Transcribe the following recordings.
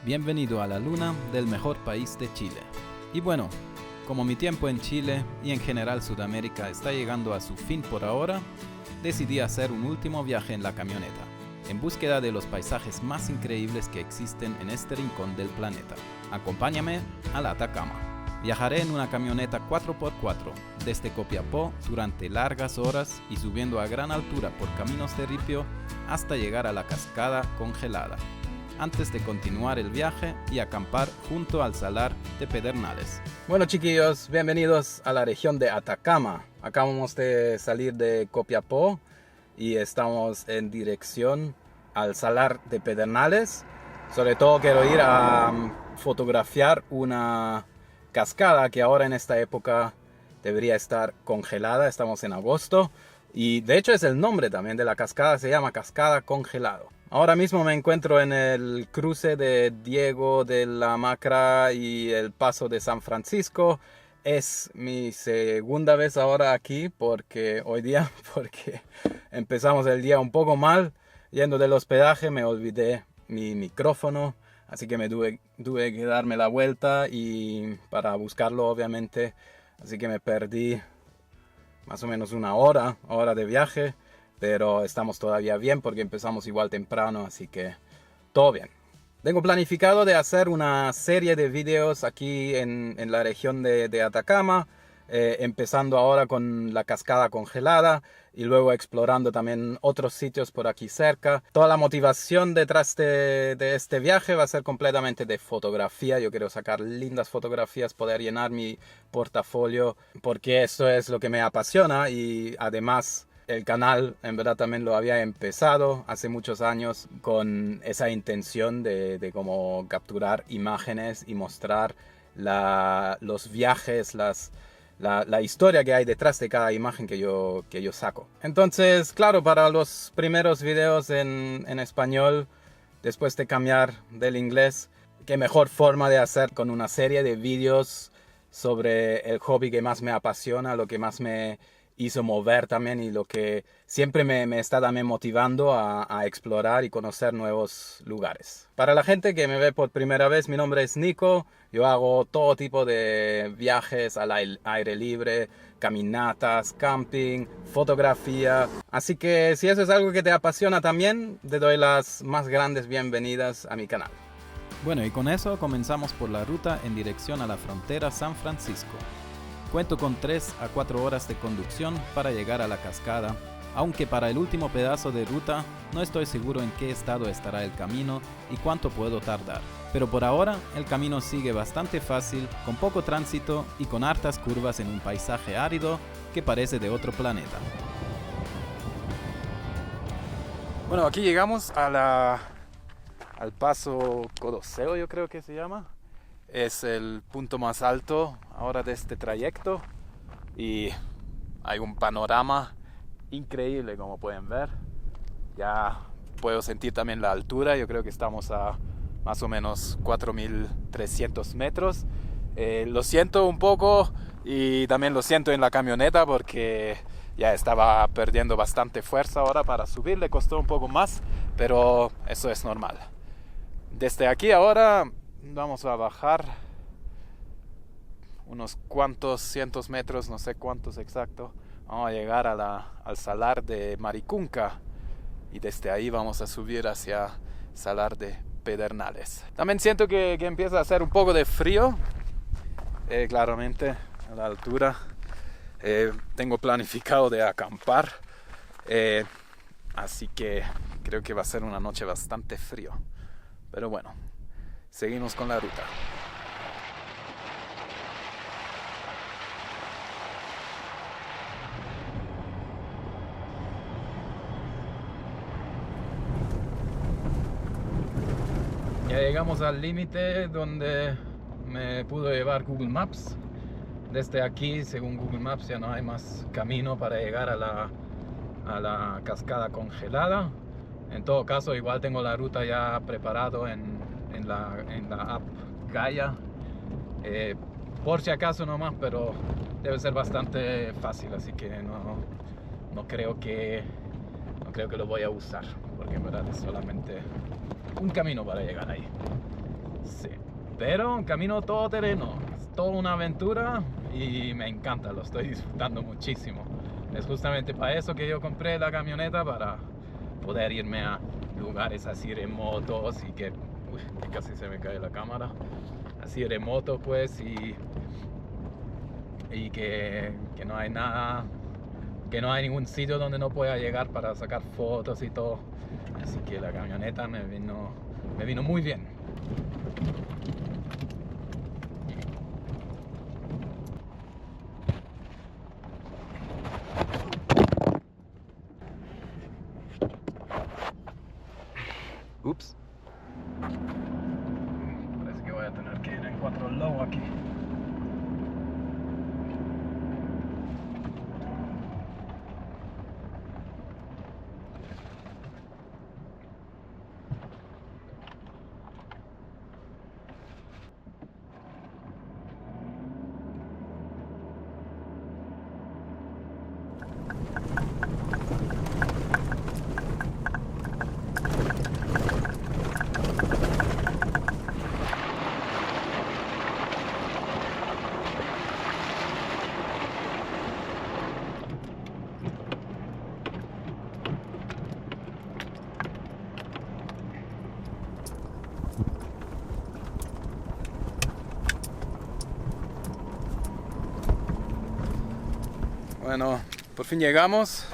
Bienvenido a la luna del mejor país de Chile. Y bueno, como mi tiempo en Chile y en general Sudamérica está llegando a su fin por ahora, decidí hacer un último viaje en la camioneta, en búsqueda de los paisajes más increíbles que existen en este rincón del planeta. Acompáñame a la Atacama. Viajaré en una camioneta 4x4 desde Copiapó durante largas horas y subiendo a gran altura por caminos de ripio hasta llegar a la cascada congelada, antes de continuar el viaje y acampar junto al Salar de Pedernales. Bueno chiquillos, bienvenidos a la región de Atacama. Acabamos de salir de Copiapó y estamos en dirección al Salar de Pedernales. Sobre todo quiero ir a fotografiar una cascada que ahora en esta época debería estar congelada. Estamos en agosto y de hecho es el nombre también de la cascada, se llama Cascada Congelado. Ahora mismo me encuentro en el cruce de Diego de la Macra y el Paso de San Francisco. Es mi segunda vez ahora aquí porque empezamos el día un poco mal. Yendo del hospedaje me olvidé mi micrófono, así que tuve que darme la vuelta y para buscarlo obviamente. Así que me perdí más o menos una hora de viaje. Pero estamos todavía bien porque empezamos igual temprano, así que todo bien. Tengo planificado de hacer una serie de videos aquí en la región de Atacama, empezando ahora con la cascada congelada y luego explorando también otros sitios por aquí cerca. Toda la motivación detrás de este viaje va a ser completamente de fotografía. Yo quiero sacar lindas fotografías, poder llenar mi portafolio, porque eso es lo que me apasiona y además el canal en verdad también lo había empezado hace muchos años con esa intención de cómo capturar imágenes y mostrar los viajes, la historia que hay detrás de cada imagen que yo saco. Entonces, claro, para los primeros videos en español, después de cambiar del inglés, qué mejor forma de hacer con una serie de videos sobre el hobby que más me apasiona, lo que más me hizo mover también y lo que siempre me está también motivando a explorar y conocer nuevos lugares. Para la gente que me ve por primera vez, mi nombre es Nico. Yo hago todo tipo de viajes al aire libre, caminatas, camping, fotografía. Así que si eso es algo que te apasiona también, te doy las más grandes bienvenidas a mi canal. Bueno, y con eso comenzamos por la ruta en dirección a la frontera San Francisco. Cuento con 3 a 4 horas de conducción para llegar a la cascada, aunque para el último pedazo de ruta no estoy seguro en qué estado estará el camino y cuánto puedo tardar. Pero por ahora el camino sigue bastante fácil, con poco tránsito y con hartas curvas en un paisaje árido que parece de otro planeta. Bueno, aquí llegamos al Paso Codoseo, yo creo que se llama. Es el punto más alto ahora de este trayecto y hay un panorama increíble, como pueden ver. Ya puedo sentir también la altura. Yo creo que estamos a más o menos 4.300 metros. Lo siento un poco y también lo siento en la camioneta porque ya estaba perdiendo bastante fuerza ahora para subir. Le costó un poco más, pero eso es normal. Desde aquí ahora vamos a bajar unos cuantos cientos metros, no sé cuántos exacto. Vamos a llegar al Salar de Maricunca y desde ahí vamos a subir hacia Salar de Pedernales. También siento que empieza a hacer un poco de frío, claramente a la altura. Tengo planificado de acampar, así que creo que va a ser una noche bastante frío. Pero bueno, seguimos con la ruta. Ya llegamos al límite donde me pudo llevar Google Maps. Desde aquí, según Google Maps, ya no hay más camino para llegar a la cascada congelada. En todo caso, igual tengo la ruta ya preparado en la app Gaia, por si acaso nomás, pero debe ser bastante fácil, así que no creo que lo voy a usar, porque en verdad es solamente un camino para llegar ahí. Pero un camino todoterreno, es toda una aventura y me encanta, lo estoy disfrutando muchísimo. Es justamente para eso que yo compré la camioneta, para poder irme a lugares así remotos y que casi se me cae la cámara, así remoto pues, y que no hay nada, que no hay ningún sitio donde no pueda llegar para sacar fotos y todo. Así que la camioneta me vino muy bien. Ups. Parece que voy a tener que ir en 4 low aquí. Bueno, por fin llegamos.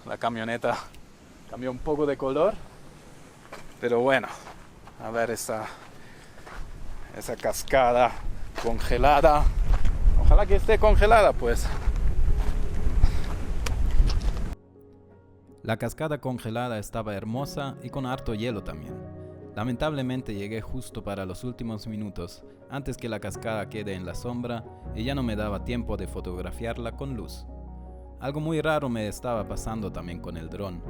La camioneta cambió un poco de color, pero bueno, a ver esa cascada congelada. Ojalá que esté congelada, pues. La cascada congelada estaba hermosa y con harto hielo también. Lamentablemente llegué justo para los últimos minutos, antes que la cascada quede en la sombra, y ya no me daba tiempo de fotografiarla con luz. Algo muy raro me estaba pasando también con el dron,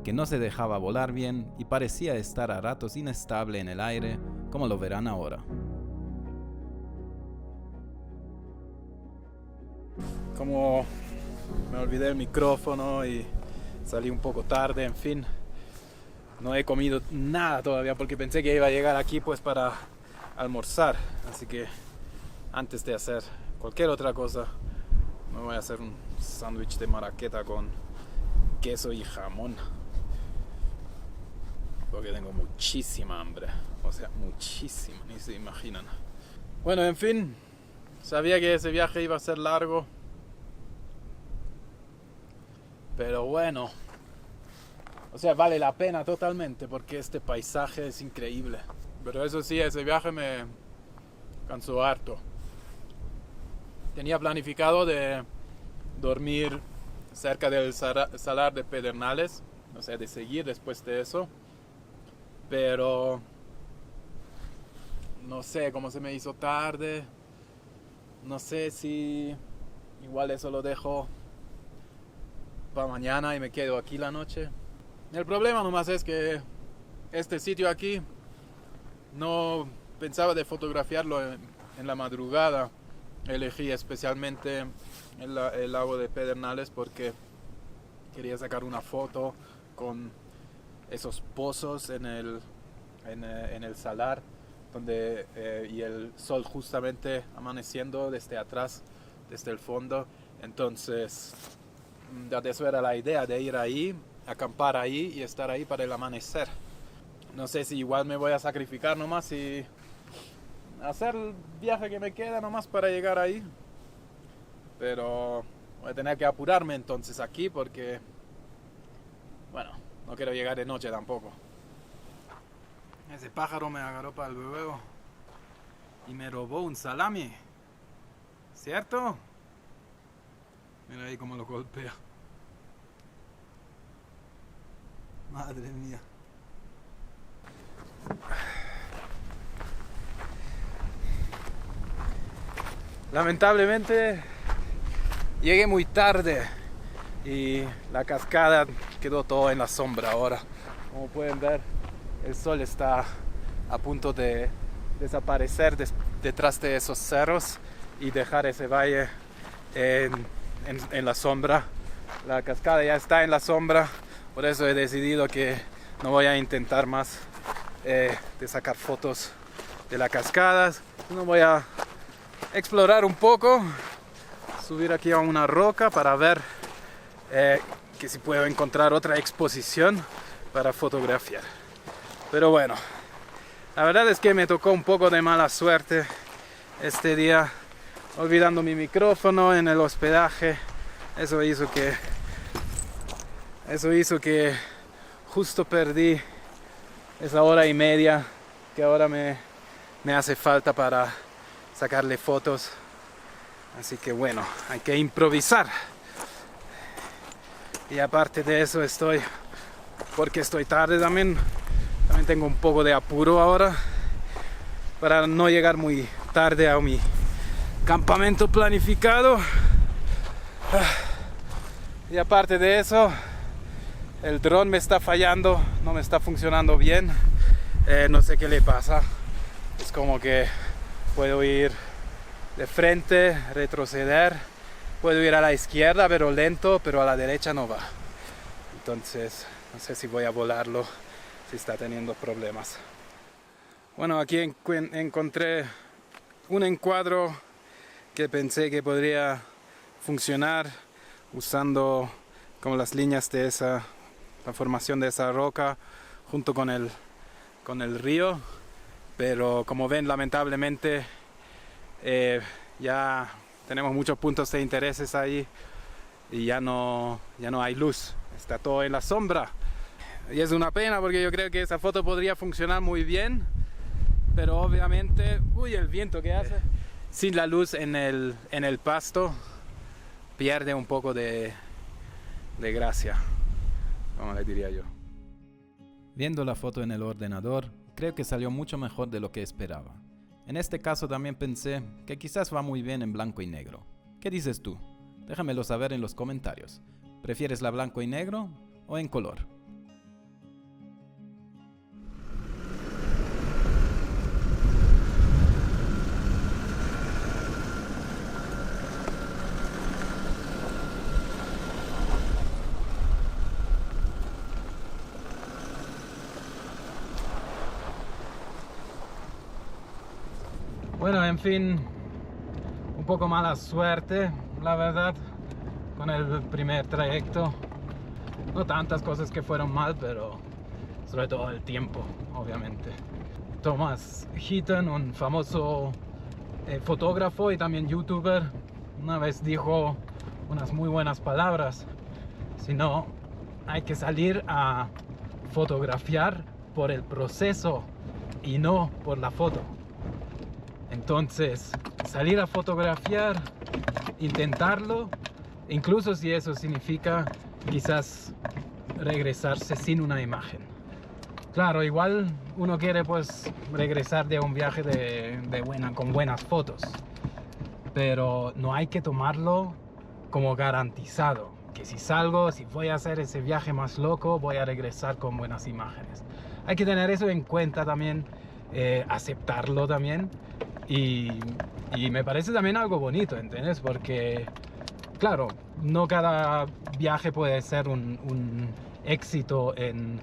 que no se dejaba volar bien y parecía estar a ratos inestable en el aire, como lo verán ahora. Como me olvidé el micrófono y salí un poco tarde, en fin. No he comido nada todavía porque pensé que iba a llegar aquí pues para almorzar. Así que antes de hacer cualquier otra cosa, me voy a hacer un sándwich de marraqueta con queso y jamón. Porque tengo muchísima hambre. O sea, muchísima, ni se imaginan. Bueno, en fin, sabía que ese viaje iba a ser largo. Pero bueno, o sea, vale la pena totalmente porque este paisaje es increíble. Pero eso sí, ese viaje me cansó harto. Tenía planificado de dormir cerca del Salar de Pedernales, o sea, de seguir después de eso. Pero no sé, como se me hizo tarde, no sé si igual eso lo dejo para mañana y me quedo aquí la noche. El problema nomás es que este sitio aquí no pensaba de fotografiarlo en la madrugada. Elegí especialmente el lago de Pedernales porque quería sacar una foto con esos pozos en el salar donde, y el sol justamente amaneciendo desde atrás, desde el fondo. Entonces, de eso era la idea, de ir ahí, acampar ahí y estar ahí para el amanecer. No sé si igual me voy a sacrificar nomás y hacer el viaje que me queda nomás para llegar ahí. Pero voy a tener que apurarme entonces aquí porque, bueno, no quiero llegar de noche tampoco. Ese pájaro me agarró para el huevo y me robó un salami. ¿Cierto? Mira ahí cómo lo golpea. Madre mía. Lamentablemente llegué muy tarde y la cascada quedó todo en la sombra ahora. Como pueden ver, el sol está a punto de desaparecer detrás de esos cerros y dejar ese valle en la sombra. La cascada ya está en la sombra, por eso he decidido que no voy a intentar más de sacar fotos de las cascadas. Bueno, voy a explorar un poco, subir aquí a una roca para ver que si puedo encontrar otra exposición para fotografiar. Pero bueno, la verdad es que me tocó un poco de mala suerte este día, olvidando mi micrófono en el hospedaje. Eso hizo que justo perdí esa hora y media que ahora me hace falta para sacarle fotos. Así que bueno, hay que improvisar. Y aparte de eso porque estoy tarde también tengo un poco de apuro ahora para no llegar muy tarde a mi campamento planificado. Y aparte de eso, el dron me está fallando, no me está funcionando bien. No sé qué le pasa. Es como que puedo ir de frente, retroceder. Puedo ir a la izquierda, pero lento, pero a la derecha no va. Entonces, no sé si voy a volarlo, si está teniendo problemas. Bueno, aquí encontré un encuadro que pensé que podría funcionar usando como las líneas de la formación de esa roca junto con el río, pero como ven, lamentablemente ya tenemos muchos puntos de intereses ahí y ya no hay luz, está todo en la sombra. Y es una pena porque yo creo que esa foto podría funcionar muy bien, pero obviamente, el viento que hace, sin la luz en el pasto, pierde un poco de gracia, como le diría yo. Viendo la foto en el ordenador, creo que salió mucho mejor de lo que esperaba. En este caso también pensé que quizás va muy bien en blanco y negro. ¿Qué dices tú? Déjamelo saber en los comentarios. ¿Prefieres la blanco y negro o en color? Bueno, en fin, un poco mala suerte, la verdad, con el primer trayecto. No tantas cosas que fueron mal, pero sobre todo el tiempo, obviamente. Thomas Heaton, un famoso fotógrafo y también youtuber, una vez dijo unas muy buenas palabras: si no, hay que salir a fotografiar por el proceso y no por la foto. Entonces, salir a fotografiar, intentarlo, incluso si eso significa quizás regresarse sin una imagen. Claro, igual uno quiere pues regresar de un viaje con buenas fotos, pero no hay que tomarlo como garantizado, que si voy a hacer ese viaje más loco, voy a regresar con buenas imágenes. Hay que tener eso en cuenta también, aceptarlo también, y me parece también algo bonito, ¿entiendes? Porque, claro, no cada viaje puede ser un éxito en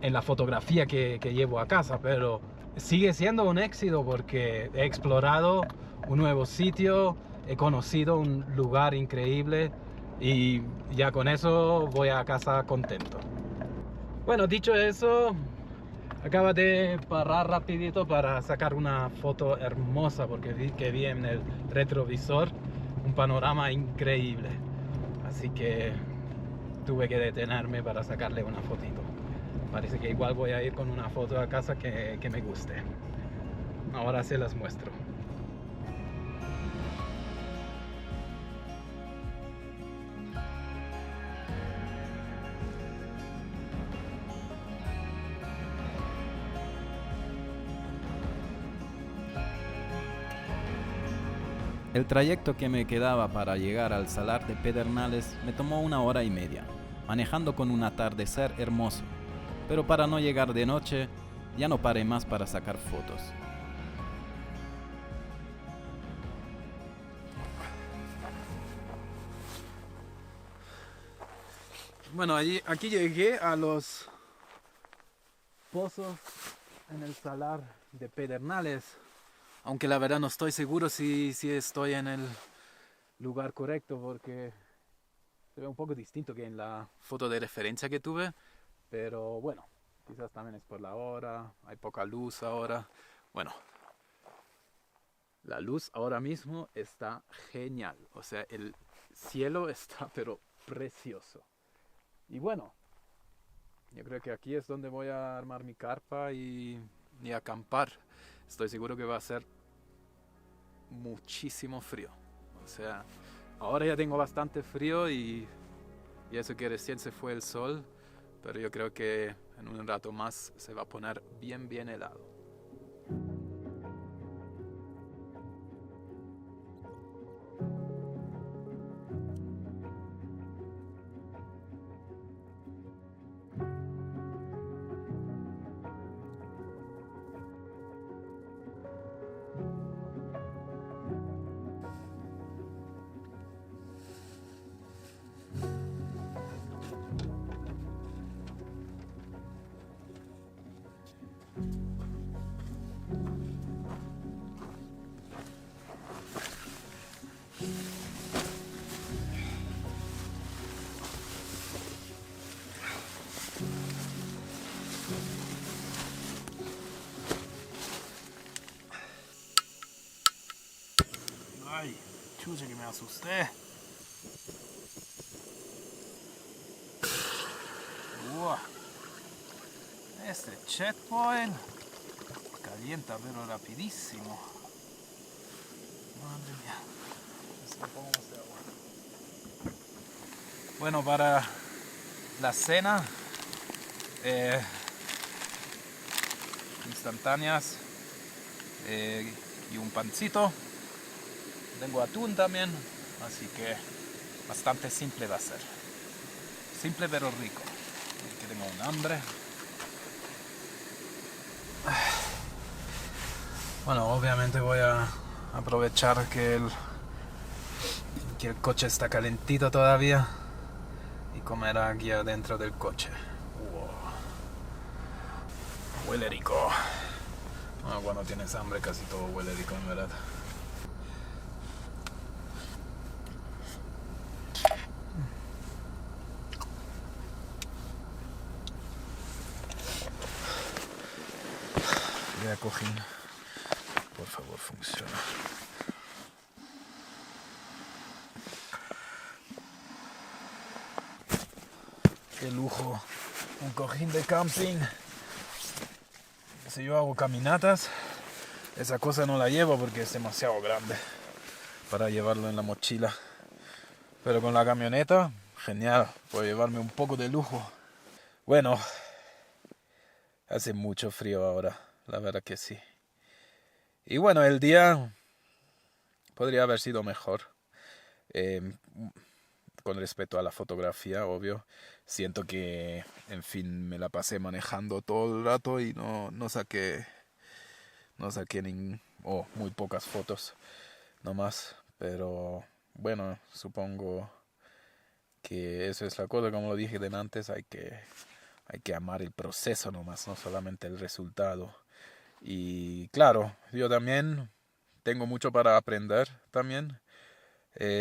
la fotografía que llevo a casa, pero sigue siendo un éxito porque he explorado un nuevo sitio, he conocido un lugar increíble y ya con eso voy a casa contento. Bueno, dicho eso, acaba de parar rapidito para sacar una foto hermosa porque vi en el retrovisor un panorama increíble, así que tuve que detenerme para sacarle una fotito. Parece que igual voy a ir con una foto a casa que me guste. Ahora se las muestro. El trayecto que me quedaba para llegar al Salar de Pedernales me tomó 1 hora y media, manejando con un atardecer hermoso. Pero para no llegar de noche, ya no paré más para sacar fotos. Bueno, aquí llegué a los pozos en el salar de Pedernales. Aunque la verdad no estoy seguro si estoy en el lugar correcto porque se ve un poco distinto que en la foto de referencia que tuve. Pero bueno, quizás también es por la hora, hay poca luz ahora. Bueno, la luz ahora mismo está genial. O sea, el cielo está pero precioso. Y bueno, yo creo que aquí es donde voy a armar mi carpa y acampar. Estoy seguro que va a ser muchísimo frío. O sea, ahora ya tengo bastante frío y eso que recién se fue el sol. Pero yo creo que en un rato más se va a poner bien, bien helado. Ay, chucha que me asusté. Uah. Este checkpoint calienta pero rapidísimo. Madre mía. Bueno, para la cena instantáneas y un pancito. Tengo atún también, así que bastante simple va a ser. Simple pero rico. Que tengo un hambre. Bueno, obviamente voy a aprovechar que el coche está calentito todavía y comer aquí adentro del coche. Wow. Huele rico. Bueno, cuando tienes hambre casi todo huele rico, en verdad. Ya cojín. Por favor, funciona. Qué lujo. Un cojín de camping. Si yo hago caminatas, esa cosa no la llevo porque es demasiado grande para llevarlo en la mochila. Pero con la camioneta, genial. Puedo llevarme un poco de lujo. Bueno, hace mucho frío ahora, la verdad que sí. Y bueno, el día podría haber sido mejor. Con respecto a la fotografía, obvio. Siento que, en fin, me la pasé manejando todo el rato y no saqué muy pocas fotos nomás. Pero bueno, supongo que eso es la cosa, como lo dije de antes, hay que amar el proceso nomás, no solamente el resultado. Y claro, yo también tengo mucho para aprender también,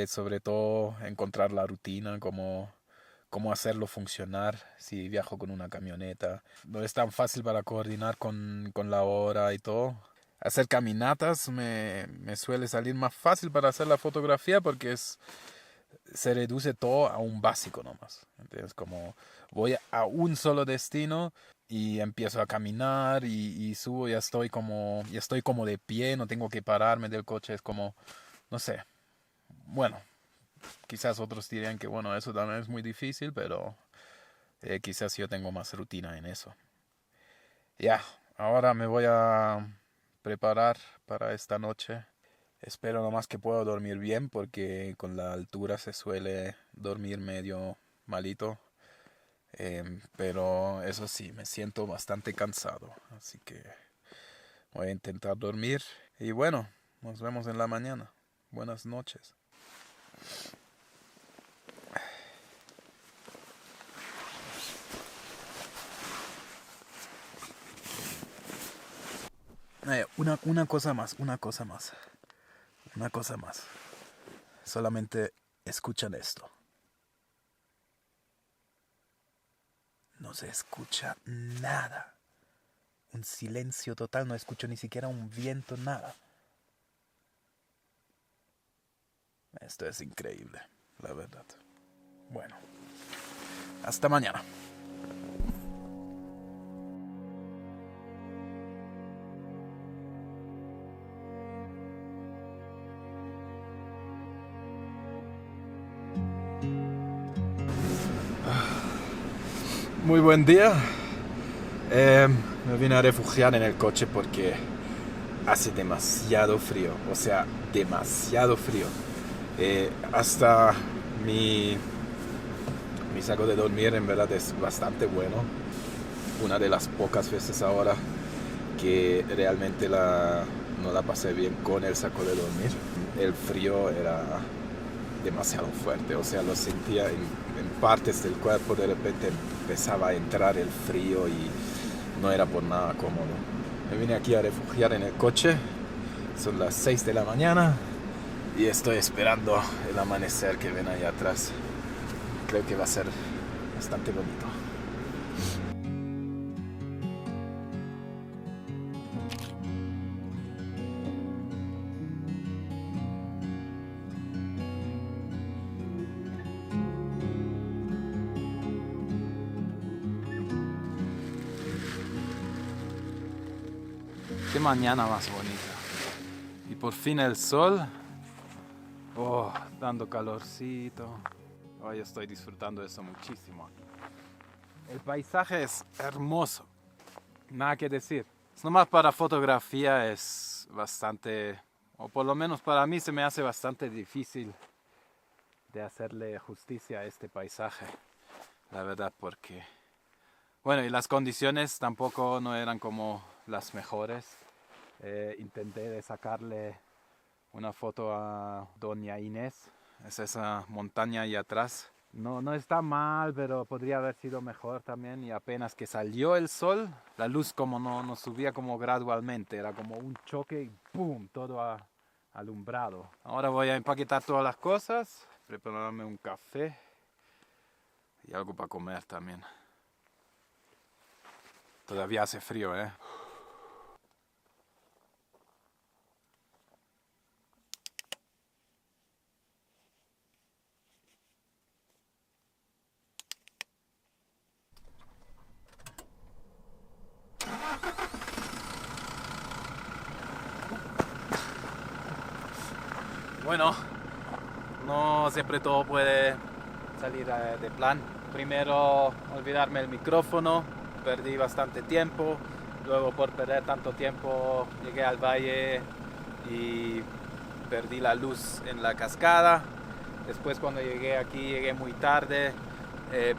sobre todo encontrar la rutina, cómo hacerlo funcionar si viajo con una camioneta. No es tan fácil para coordinar con la hora y todo. Hacer caminatas me suele salir más fácil para hacer la fotografía porque se reduce todo a un básico nomás. Entonces, como voy a un solo destino y empiezo a caminar y subo, ya estoy como de pie, no tengo que pararme del coche, es como, no sé. Bueno, quizás otros dirían que bueno, eso también es muy difícil, pero quizás yo tengo más rutina en eso. Ya, ahora me voy a preparar para esta noche. Espero nomás que pueda dormir bien porque con la altura se suele dormir medio malito. Pero eso sí, me siento bastante cansado. Así que voy a intentar dormir. Y bueno, nos vemos en la mañana. Buenas noches. Una cosa más. Solamente escuchan esto. No se escucha nada. Un silencio total, no escucho ni siquiera un viento, nada. Esto es increíble, la verdad. Bueno, hasta mañana. Muy buen día. Me vine a refugiar en el coche porque hace demasiado frío. O sea, demasiado frío. Hasta mi saco de dormir en verdad es bastante bueno. Una de las pocas veces ahora que realmente no la pasé bien con el saco de dormir. El frío era demasiado fuerte, o sea, lo sentía en partes del cuerpo, de repente empezaba a entrar el frío y no era por nada cómodo. Me vine aquí a refugiar en el coche, son las 6 de la mañana y estoy esperando el amanecer que ven ahí atrás. Creo que va a ser bastante bonito. Qué mañana más bonita. Y por fin el sol. Oh, dando calorcito. Hoy estoy disfrutando de eso muchísimo. El paisaje es hermoso. Nada que decir. Es nomás para fotografía es bastante, o por lo menos para mí se me hace bastante difícil de hacerle justicia a este paisaje. La verdad, porque bueno, y las condiciones tampoco no eran como las mejores. Intenté de sacarle una foto a Doña Inés. Es esa montaña ahí atrás. No está mal, pero podría haber sido mejor también. Y apenas que salió el sol, la luz como no subía como gradualmente. Era como un choque y ¡pum! Todo alumbrado. Ahora voy a empaquetar todas las cosas, prepararme un café y algo para comer también. Todavía hace frío, ¿eh? Bueno, no siempre todo puede salir de plan. Primero olvidarme el micrófono, perdí bastante tiempo. Luego por perder tanto tiempo llegué al valle y perdí la luz en la cascada. Después cuando llegué aquí llegué muy tarde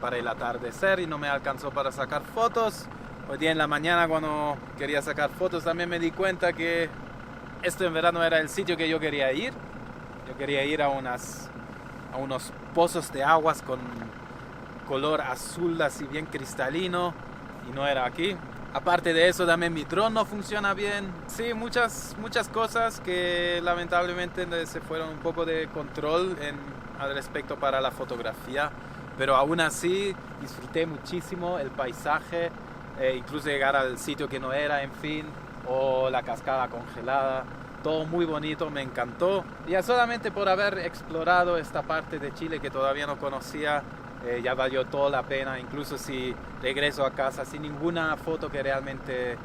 para el atardecer y no me alcanzó para sacar fotos. Hoy día en la mañana cuando quería sacar fotos también me di cuenta que esto en verdad no era el sitio que yo quería ir. Yo quería ir a unos pozos de aguas con color azul así bien cristalino y no era aquí. Aparte de eso también mi dron no funciona bien. Sí, muchas cosas que lamentablemente se fueron un poco de control al respecto para la fotografía. Pero aún así disfruté muchísimo el paisaje, incluso llegar al sitio que no era, en fin, o la cascada congelada. Todo muy bonito, me encantó. Ya solamente por haber explorado esta parte de Chile que todavía no conocía, ya valió toda la pena, incluso si regreso a casa sin ninguna foto que realmente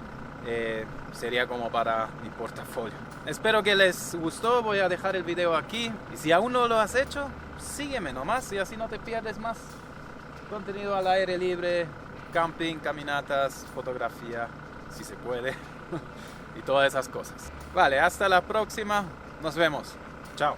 sería como para mi portafolio. Espero que les gustó, voy a dejar el video aquí. Y si aún no lo has hecho, sígueme nomás y así no te pierdes más contenido al aire libre, camping, caminatas, fotografía, si se puede. Y todas esas cosas. Vale, hasta la próxima. Nos vemos. Chao.